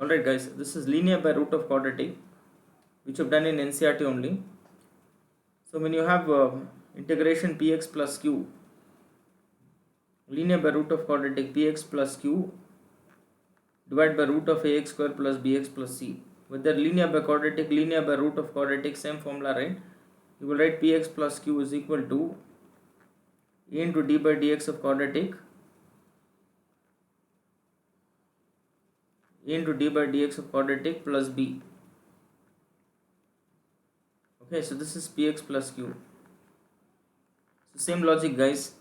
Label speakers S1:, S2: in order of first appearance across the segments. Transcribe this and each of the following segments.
S1: Alright guys, this is linear by root of quadratic which I've done in NCERT only. So when you have integration px plus q, linear by root of quadratic px plus q divided by root of ax square plus bx plus c. Whether linear by quadratic, linear by root of quadratic, same formula, right? You will write px plus q is equal to a into d by dx of quadratic, a into d by dx of quadratic plus b. Okay, so this is px plus q. So same logic guys.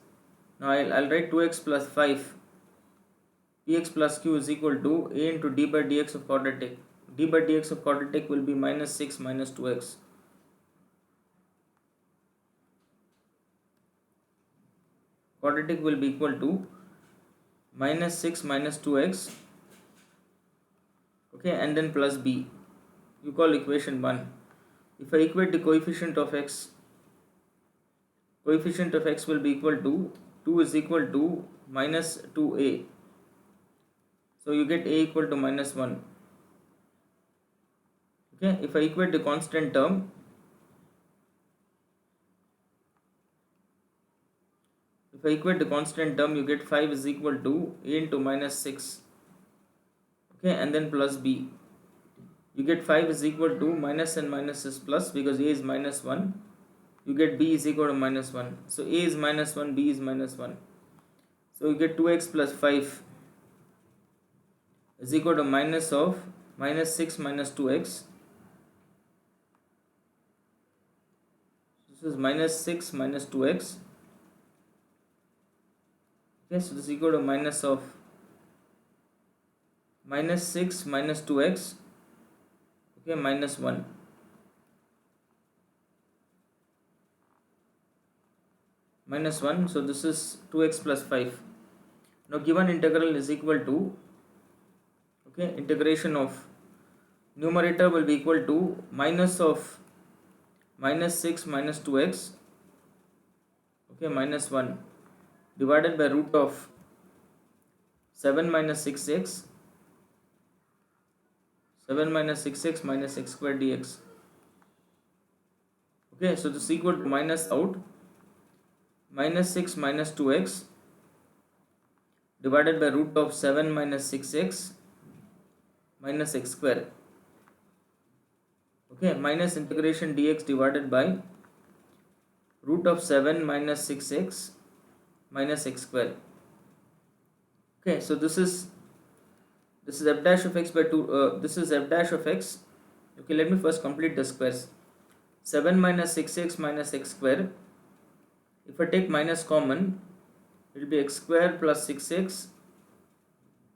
S1: Now I'll write 2x plus 5 px plus q is equal to a into d by dx of quadratic. D by dx of quadratic will be minus 6 minus 2x. Quadratic will be equal to minus 6 minus 2x, okay, and then plus b. You call equation 1. If I equate the coefficient of x will be equal to 2 is equal to minus 2a. So you get a equal to minus 1. Okay, if I equate the constant term, you get 5 is equal to a into minus 6. Okay, and then plus b. You get 5 is equal to minus and minus is plus because a is minus 1. You get b is equal to minus 1. So a is minus 1, b is minus 1. So you get 2x plus 5 is equal to minus of minus 6 minus 2x. This is minus 6 minus 2x. Okay, so this is equal to minus of minus 6 minus 2x, okay, minus 1. Minus 1, so this is 2x plus 5. Now given integral is equal to, okay, integration of numerator will be equal to minus of minus 6 minus 2x, okay, minus 1 divided by root of 7 minus 6x, 7 minus 6x minus x square dx. Okay, so this is equal to minus out minus 6 minus 2x divided by root of 7 minus 6x minus x square. Okay, minus integration dx divided by root of 7 minus 6x minus x square. Okay, so this is f dash of x by 2, this is f dash of x. Okay, let me first complete the squares. 7 minus 6x minus x square. If I take minus common, it will be x square plus 6x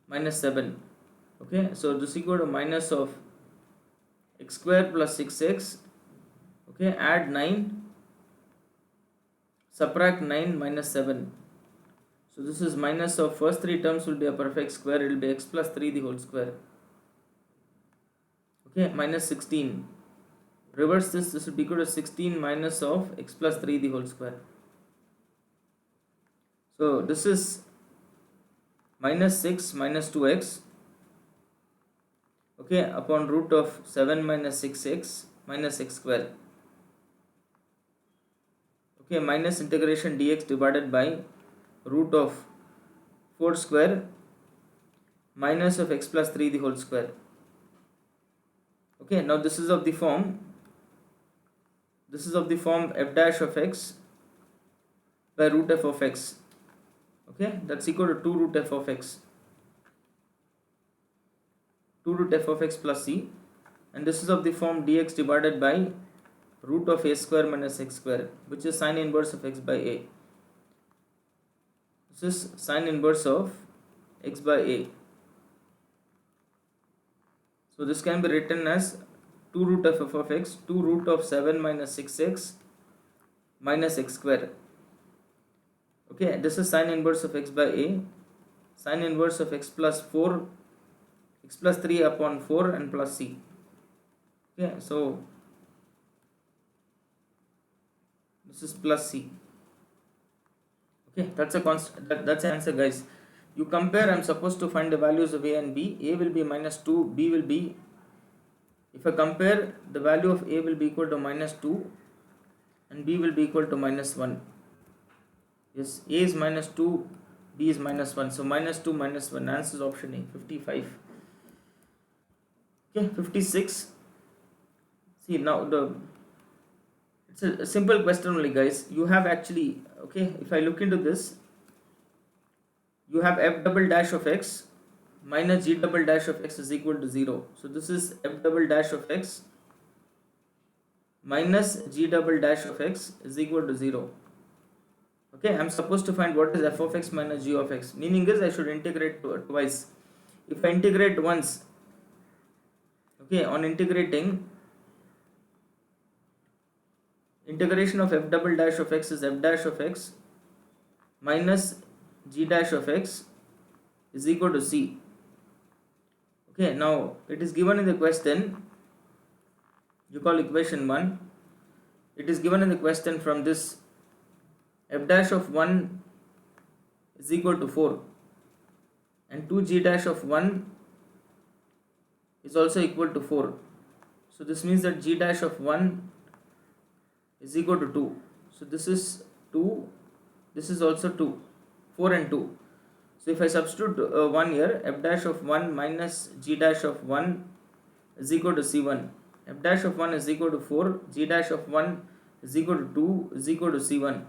S1: minus 7. Okay, so this is equal to minus of x square plus 6x. Okay, add 9, subtract 9 minus 7. So this is minus of first 3 terms will be a perfect square. It will be x plus 3 the whole square. Okay, minus 16. Reverse this will be equal to 16 minus of x plus 3 the whole square. So this is minus 6 minus 2x, okay, upon root of 7 minus 6x minus x square. Okay, minus integration dx divided by root of 4 square minus of x plus 3 the whole square. Okay, now this is of the form f dash of x by root f of x. Okay, that's equal to 2 root f of x. 2 root f of x plus c, and this is of the form dx divided by root of a square minus x square, which is sine inverse of x by a. This is sine inverse of x by a. So this can be written as 2 root of f of x, 2 root of 7 minus 6x minus x square. Okay, this is sine inverse of x by a, sine inverse of x plus 4, x plus 3 upon 4 and plus c. Okay, so this is plus c. Okay, that's a constant. That's the answer, guys. you compare. I'm supposed to find the values of a and b. A will be minus 2, b will be, if I compare, the value of a will be equal to minus 2 and b will be equal to minus 1. Yes, a is minus 2, b is minus 1. So minus 2 minus 1, answer is option A, 55. Okay, 56. See, now it's a simple question only, guys. You have actually, okay, if I look into this, you have f double dash of x minus g double dash of x is equal to 0. So this is f double dash of x minus g double dash of x is equal to 0. Okay, I'm supposed to find what is f of x minus g of x. Meaning is I should integrate twice. If I integrate once, okay, on integrating, integration of f double dash of x is f dash of x minus g dash of x is equal to c. Okay, now it is given in the question, you call equation 1. It is given in the question from this f dash of 1 is equal to 4 and 2g dash of 1 is also equal to 4. So this means that g dash of 1 is equal to 2. So this is 2, this is also 2, 4 and 2. So if I substitute 1 here, f dash of 1 minus g dash of 1 is equal to c1. F dash of 1 is equal to 4, g dash of 1 is equal to 2 is equal to c1.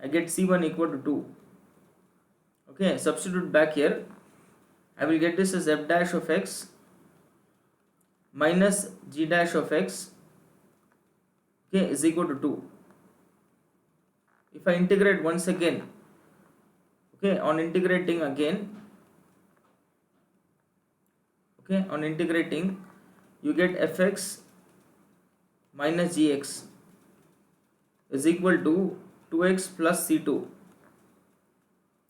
S1: I get c1 equal to 2. Okay, substitute back here. I will get this as f dash of x minus g dash of x, okay, is equal to 2. If I integrate once again, okay, on integrating again, okay, on integrating, you get fx minus gx is equal to 2x plus c2.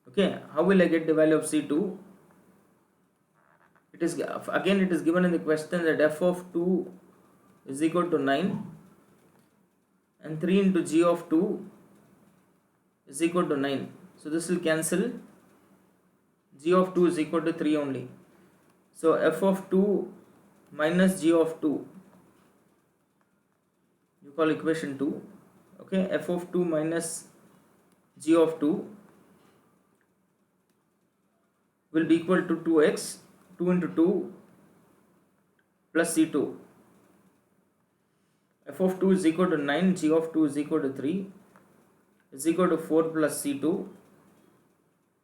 S1: Okay, how will I get the value of c2? It is again, it is given in the question that f of 2 is equal to 9 and 3 into g of 2 is equal to 9. So this will cancel. G of 2 is equal to 3 only. So f of 2 minus g of 2, you call equation 2. Okay, f of 2 minus g of 2 will be equal to 2x, 2 into 2 plus c2. F of 2 is equal to 9, g of 2 is equal to 3, is equal to 4 plus c2.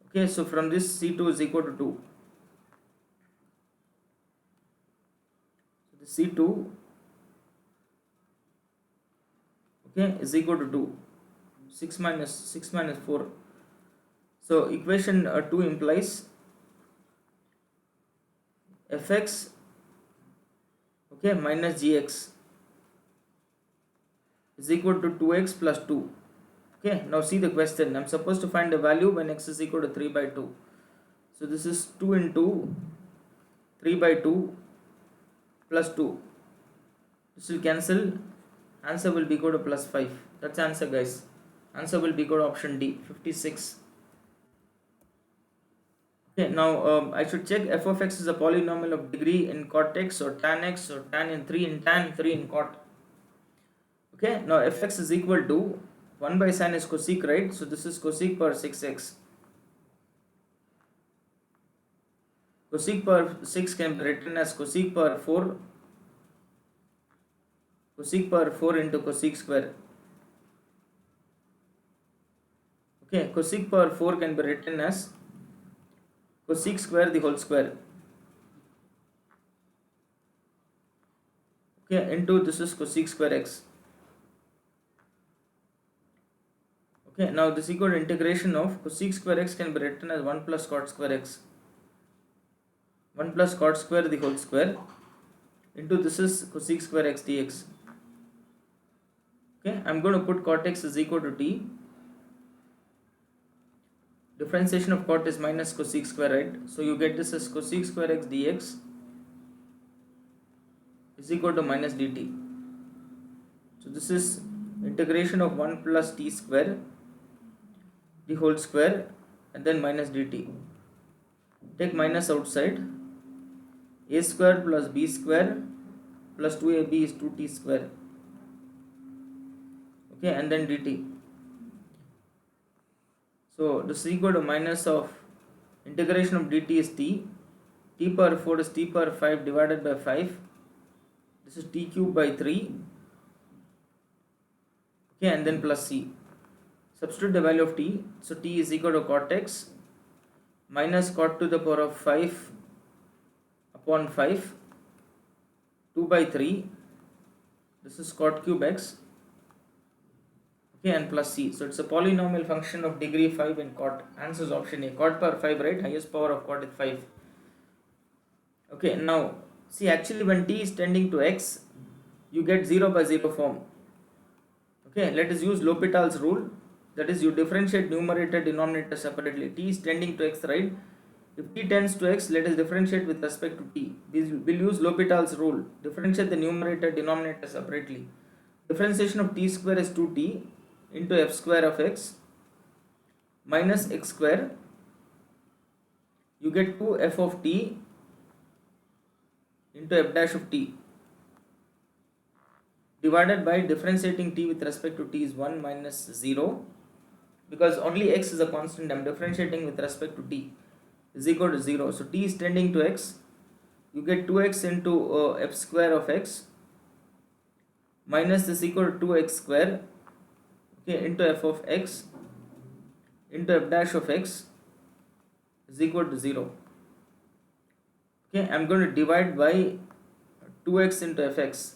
S1: Okay, so from this c2 is equal to 2. So the c2, okay, is equal to 2. 6 minus 4. So equation 2 implies fx, okay, minus gx is equal to 2x plus 2. Okay, now see the question. I'm supposed to find the value when x is equal to 3 by 2. So this is 2 into 3 by 2 plus 2. This will cancel. Answer will be equal to plus 5. That's answer, guys. Answer will be equal to option D, 56. Okay, now I should check f of x is a polynomial of degree in cot x or tan x or tan in 3 in tan, 3 in cot. Okay, now fx is equal to 1 by sin is cosec, right? So this is cosec power 6x. Cosec power 6 can be written as cosec power 4. Cosec power 4 into cosec square. Okay, cosec power 4 can be written as cosec square the whole square. Okay, into this is cosec square x. Okay, now this equal to integration of cosec square x can be written as 1 plus cot square x. 1 plus cot square the whole square into this is cosec square x dx. Okay, I'm going to put cot x is equal to t. Differentiation of cot is minus cosec square, right? So you get this as cosec square x dx is equal to minus dt. So this is integration of 1 plus t square the whole square and then minus dt. take minus outside, a square plus b square plus 2ab is 2t square. Okay, and then dt. So this is equal to minus of integration of dt is t power 4 is t power 5 divided by 5. This is t cube by 3. Okay, and then plus c. Substitute the value of t. So t is equal to cot x minus cot to the power of 5 upon 5, 2 by 3. This is cot cube x. Okay, and plus c. So it's a polynomial function of degree 5 in cot. Answer is option A. Cot power 5, right? Highest power of cot is 5. Okay, now see, actually when t is tending to x, you get 0 by 0 form. Okay, let us use L'Hopital's rule. That is, you differentiate numerator denominator separately. T is tending to x, right? If t tends to x, let us differentiate with respect to t. We will use L'Hopital's rule. Differentiate the numerator denominator separately. Differentiation of t square is 2t into f square of x minus x square. You get 2f of t into f dash of t divided by differentiating t with respect to t is 1 minus 0, because only x is a constant. I am differentiating with respect to t is equal to 0. So t is tending to x. You get 2x into f square of x minus this equal to 2x square, okay, into f of x into f dash of x is equal to 0. Okay, I am going to divide by 2x into fx.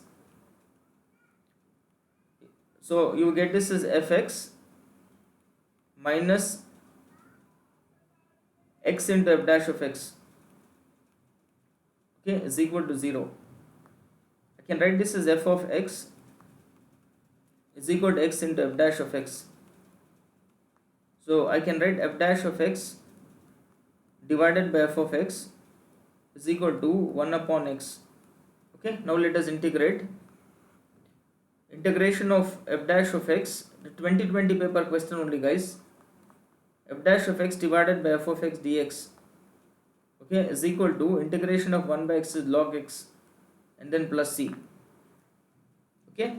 S1: So you get this as fx minus x into f dash of x, okay, is equal to 0. I can write this as f of x is equal to x into f dash of x. So I can write f dash of x divided by f of x is equal to 1 upon x. Okay, now let us integrate. Integration of f dash of x, the 2020 paper question only, guys. F dash of x divided by f of x dx, okay, is equal to integration of 1 by x is log x and then plus c. Okay,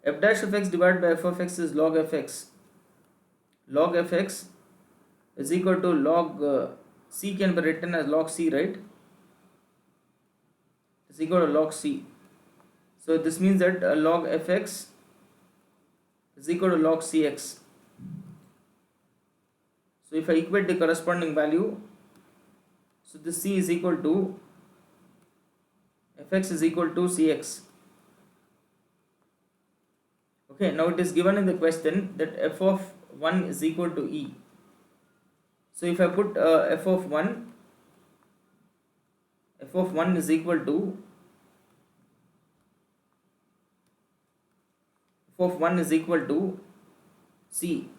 S1: f dash of x divided by f of x is log fx. Log fx is equal to log c can be written as log c, right? Is equal to log c. So this means that log fx is equal to log cx. So if I equate the corresponding value, so this c is equal to fx is equal to cx. Okay, now it is given in the question that f of 1 is equal to e. So if I put f of 1 is equal to c.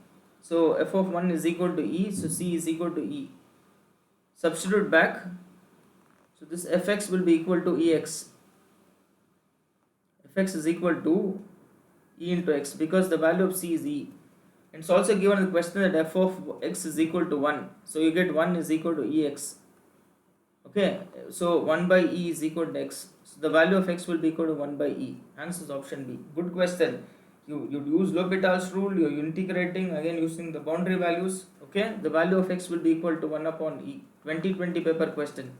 S1: So f of 1 is equal to e, so c is equal to e. Substitute back, so this fx will be equal to ex. Fx is equal to e into x, because the value of c is e. And it's also given in the question that f of x is equal to 1. So you get 1 is equal to ex. Okay, so 1 by e is equal to x. So the value of x will be equal to 1 by e. Answer is option B. Good question. You use L'Hopital's rule, you're integrating again using the boundary values. Okay, the value of x will be equal to 1 upon e. 2020 paper question.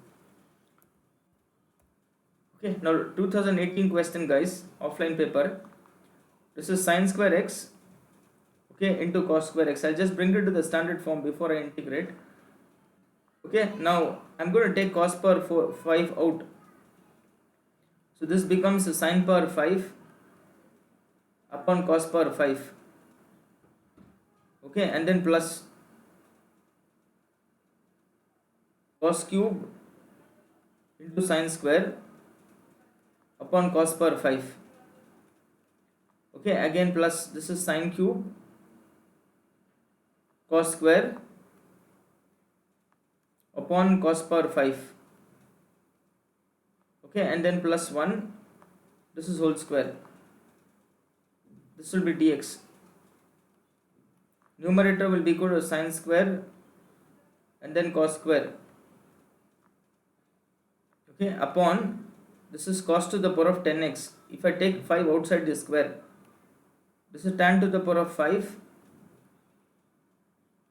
S1: Okay, now 2018 question, guys, offline paper. This is sine square x, okay, into cos square x. I'll just bring it to the standard form before I integrate. Okay, now I'm going to take cos power 5 out. So this becomes sine power 5 upon cos power 5. Okay, and then plus cos cube into sine square upon cos power 5. Okay, again plus this is sine cube cos square upon cos power 5. Okay, and then plus 1, this is whole square. This will be dx. Numerator will be equal to sine square and then cos square. Okay, upon this is cos to the power of 10x. If I take 5 outside the square, this is tan to the power of 5.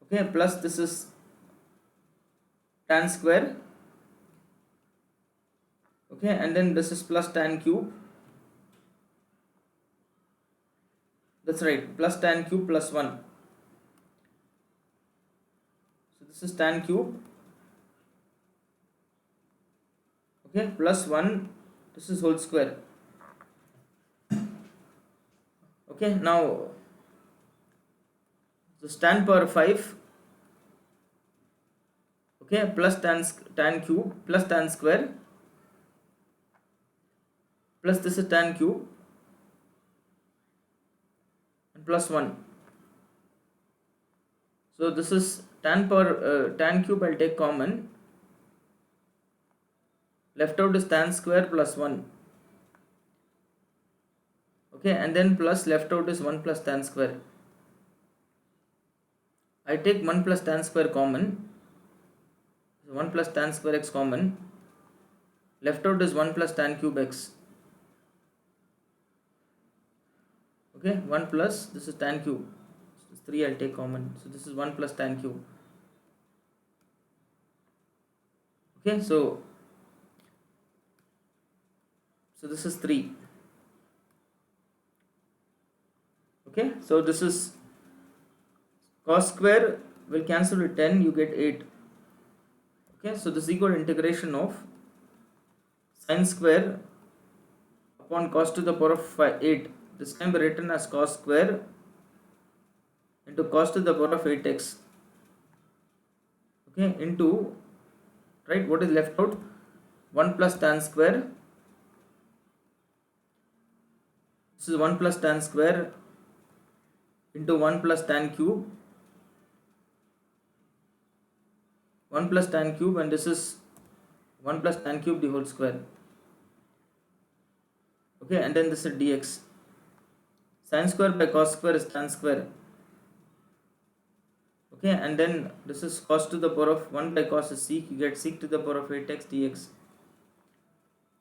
S1: Okay, plus this is tan square. Okay, and then this is plus tan cube. That's right, plus tan cube plus 1. So this is tan cube. Okay, plus 1, this is whole square. Okay, now this tan power 5. Okay, plus tan cube plus tan square, plus this is tan cube and plus 1. So this is tan cube. I'll take common. Left out is tan square plus 1. Okay, and then plus left out is 1 plus tan square. I take 1 plus tan square common. So 1 plus tan square x common. Left out is 1 plus tan cube x. Okay, 1 plus this is tan cube. So this 3 I'll take common. So this is 1 plus tan cube. Okay, so this is 3. Okay, so this is cos square will cancel with 10, you get 8. Okay, so this is equal to integration of sin square upon cos to the power of 8. This can be written as cos square into cos to the power of 8x. Okay, into, right, what is left out? 1 plus tan square. This is 1 plus tan square into 1 plus tan cube. 1 plus tan cube, and this is 1 plus tan cube the whole square. Okay, and then this is dx. Sin square by cos square is tan square. Okay, and then this is cos to the power of 1 by cos is sec. You get sec to the power of 8x dx.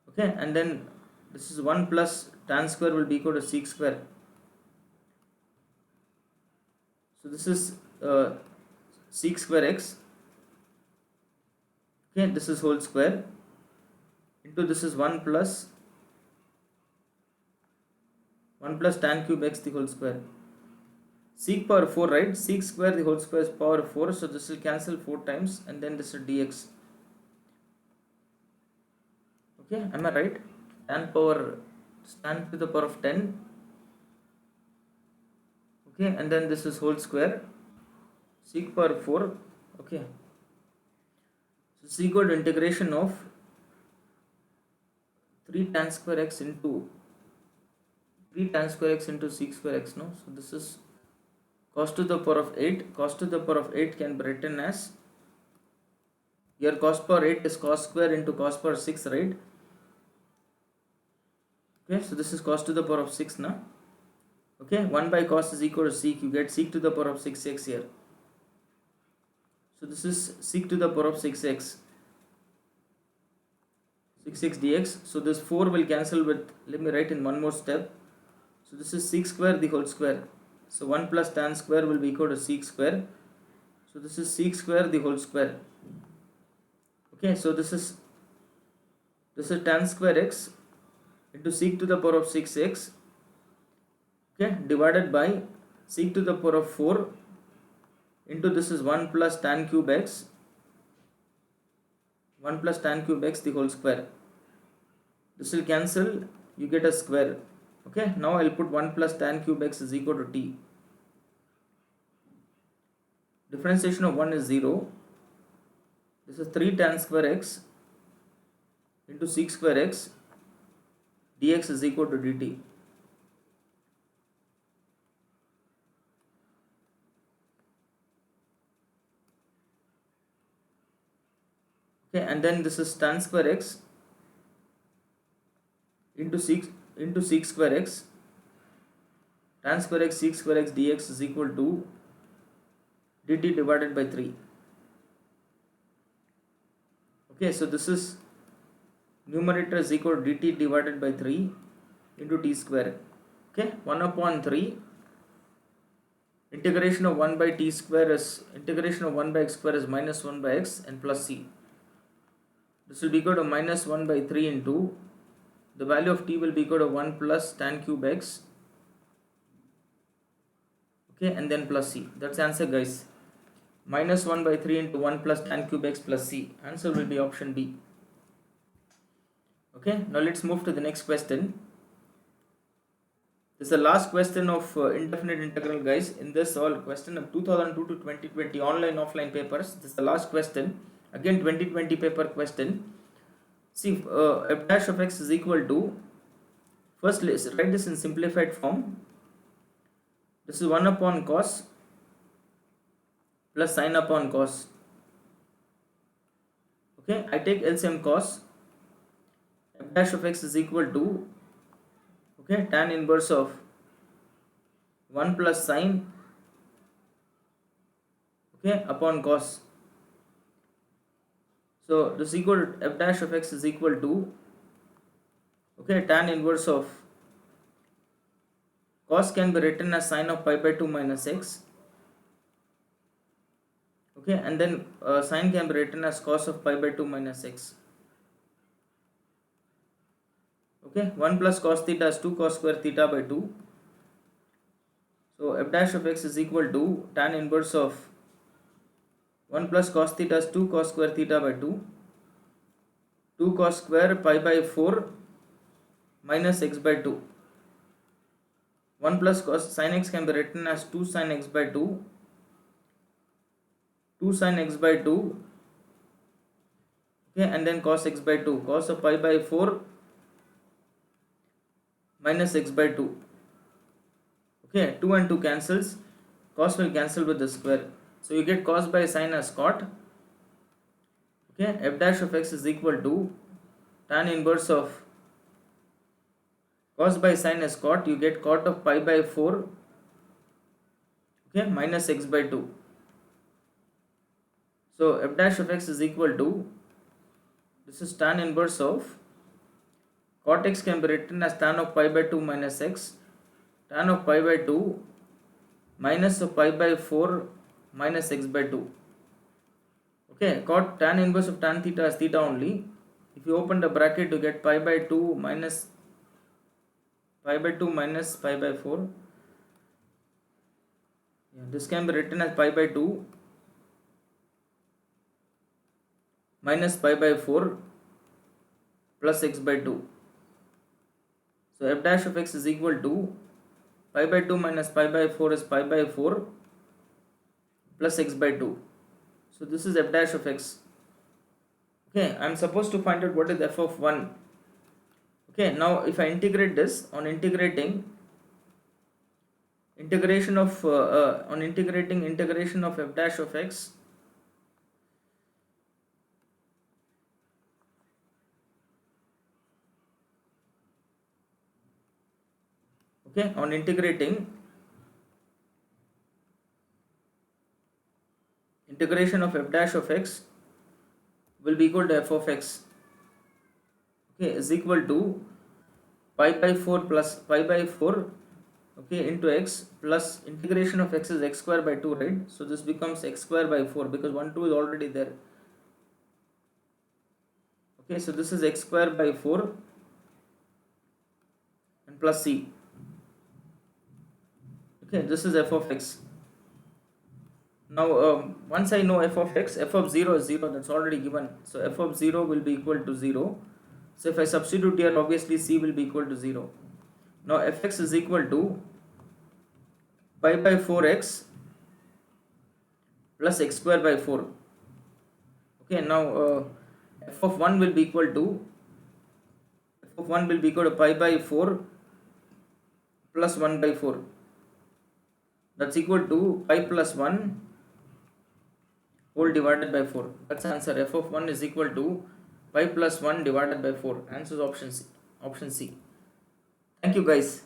S1: Okay, and then this is 1 plus tan square will be equal to sec square. So this is sec square x. Okay, this is whole square into this is 1 plus tan cube x the whole square. Sec power 4, right? Sec square the whole square is power 4. So this will cancel 4 times, and then this is dx. Okay, am I right? Tan to the power of 10. Okay, and then this is whole square. Sec power 4. Okay. So it's equal to integration of 3 tan square x into sec square x. No, so this is cos to the power of 8. Cos to the power of 8 can be written as, here cos power 8 is cos square into cos power 6, right? Okay, so this is cos to the power of 6 now. Okay, 1 by cos is equal to sec. You get sec to the power of 6x here. So this is sec to the power of 6x. 6x dx. So this 4 will cancel with, let me write in one more step. So this is sec square the whole square. So 1 plus tan square will be equal to sec square. So this is sec square the whole square. Okay, so this is tan square x into sec to the power of 6x. Okay, divided by sec to the power of 4 into this is 1 plus tan cube x. 1 plus tan cube x the whole square. This will cancel, you get a square. Okay, now I'll put 1 plus tan cube x is equal to t. Differentiation of 1 is 0. This is 3 tan square x into sec square x dx is equal to dt. Okay, and then this is tan square x into sec square x. Tan square x sec square x dx is equal to dt divided by 3. Okay, so this is numerator is equal to dt divided by 3 into t square. Okay, 1 upon 3 integration of 1 by t square is integration of 1 by x square is minus 1 by x and plus c. This will be equal to minus 1 by 3 into the value of t will be equal to 1 plus tan cube x. Okay, and then plus c. That's the answer, guys. Minus 1 by 3 into 1 plus tan cube x plus c. Answer will be option B. Okay, now let's move to the next question. This is the last question of indefinite integral, guys. In this all question of 2002 to 2020 online offline papers, this is the last question. Again 2020 paper question. See, f dash of x is equal to, first let's write this in simplified form. This is 1 upon cos plus sine upon cos. Okay, I take LCM cos. F dash of x is equal to, okay, tan inverse of 1 plus sine, okay, upon cos. So this is equal to f dash of x is equal to, okay, tan inverse of cos can be written as sine of pi by 2 minus x. Okay, and then sine can be written as cos of pi by 2 minus x. Okay, 1 plus cos theta is 2 cos square theta by 2. So f dash of x is equal to tan inverse of 1 plus cos theta is 2 cos square theta by 2. 2 cos square pi by 4 minus x by 2. 1 plus cos sin x can be written as 2 sin x by 2. 2 sin x by 2. Okay, and then cos x by 2. Cos of pi by 4 minus x by 2. Okay, 2 and 2 cancels. Cos will cancel with the square. So you get cos by sine as cot. Okay, f dash of x is equal to tan inverse of cos by sine as cot. You get cot of pi by 4, okay, minus x by 2. So f dash of x is equal to, this is tan inverse of cot x can be written as tan of pi by 2 minus x, tan of pi by 2 minus of pi by 4 minus x by 2. Okay, cot tan inverse of tan theta is theta only. If you open the bracket, you get pi by 2 minus pi by 2 minus pi by 4. Yeah, this can be written as pi by 2 minus pi by 4 plus x by 2. So f dash of x is equal to pi by 2 minus pi by 4 is pi by 4 plus x by 2. So this is f dash of x. Okay, I am supposed to find out what is f of 1. Okay, now if I integrate this, on integrating integration of integration of f dash of x, okay, on integrating integration of f dash of x will be equal to f of x, okay, is equal to pi by 4 plus pi by 4, okay, into x plus integration of x is x square by 2, right? So this becomes x square by 4 because 1 2 is already there. Okay, so this is x square by 4 and plus c. Okay, this is f of x. Now once I know f of x, f of 0 is 0, that's already given. So f of 0 will be equal to 0. So if I substitute here, obviously c will be equal to 0. Now fx is equal to pi by 4x plus x square by 4. Okay, now f of 1 will be equal to pi by 4 plus 1 by 4. That's equal to pi plus 1 whole divided by 4. That's the answer. F of 1 is equal to pi plus 1 divided by 4. Answer is option C. Thank you, guys.